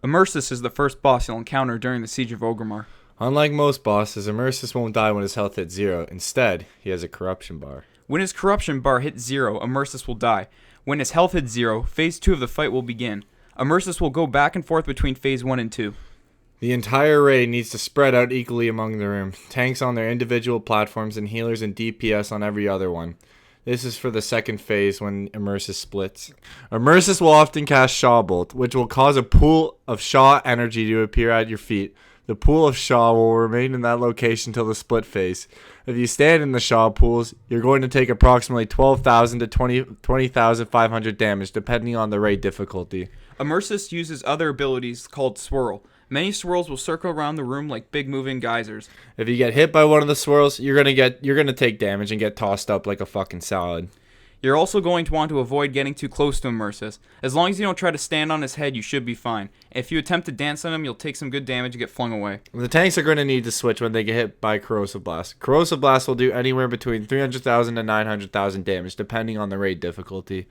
Immerseus is the first boss you'll encounter during the Siege of Orgrimmar. Unlike most bosses, Immerseus won't die when his health hits 0. Instead, he has a corruption bar. When his corruption bar hits 0, Immerseus will die. When his health hits 0, Phase 2 of the fight will begin. Immerseus will go back and forth between Phase 1 and 2. The entire raid needs to spread out equally among the room. Tanks on their individual platforms and healers and DPS on every other one. This is for the second phase when Immerseus splits. Immerseus will often cast Shaw Bolt, which will cause a pool of Shaw energy to appear at your feet. The pool of Shaw will remain in that location till the split phase. If you stand in the Shaw pools, you're going to take approximately 12,000 to 20,500 damage, depending on the raid difficulty. Immerseus uses other abilities called Swirl. Many swirls will circle around the room like big moving geysers. If you get hit by one of the swirls, you're gonna take damage and get tossed up like a fucking salad. You're also going to want to avoid getting too close to Immerseus. As long as you don't try to stand on his head, you should be fine. If you attempt to dance on him, you'll take some good damage and get flung away. The tanks are going to need to switch when they get hit by Corrosive Blast. Corrosive Blast will do anywhere between 300,000 to 900,000 damage, depending on the raid difficulty.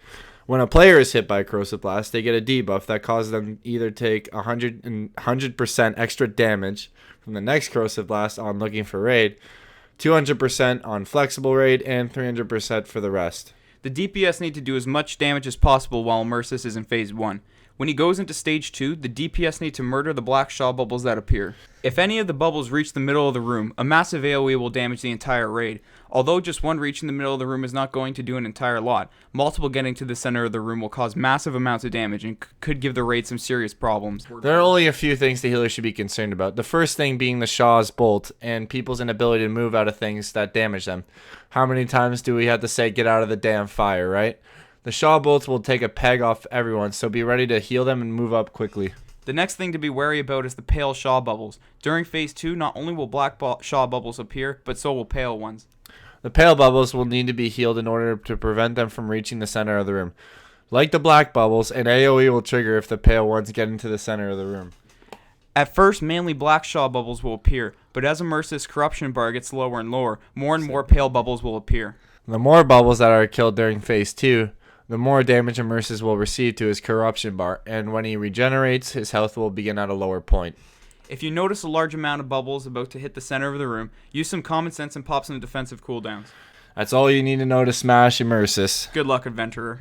When a player is hit by Corrosive Blast, they get a debuff that causes them either take 100% extra damage from the next Corrosive Blast on looking for raid, 200% on flexible raid, and 300% for the rest. The DPS need to do as much damage as possible while Immerseus is in Phase 1. When he goes into Stage 2, the DPS need to murder the black Shaw bubbles that appear. If any of the bubbles reach the middle of the room, a massive AoE will damage the entire raid. Although just one reaching the middle of the room is not going to do an entire lot, multiple getting to the center of the room will cause massive amounts of damage and could give the raid some serious problems. There are only a few things the healer should be concerned about. The first thing being the Shaw's Bolt and people's inability to move out of things that damage them. How many times do we have to say get out of the damn fire, right? The Shaw Bolts will take a peg off everyone, so be ready to heal them and move up quickly. The next thing to be wary about is the pale Shaw bubbles. During Phase 2, not only will black Shaw bubbles appear, but so will pale ones. The pale bubbles will need to be healed in order to prevent them from reaching the center of the room. Like the black bubbles, an AoE will trigger if the pale ones get into the center of the room. At first, mainly black Shaw bubbles will appear, but as Immerseus' corruption bar gets lower and lower, more and more pale bubbles will appear. The more bubbles that are killed during Phase 2, the more damage Immerseus will receive to his corruption bar, and when he regenerates, his health will begin at a lower point. If you notice a large amount of bubbles about to hit the center of the room, use some common sense and pop some defensive cooldowns. That's all you need to know to smash Immerseus. Good luck, adventurer.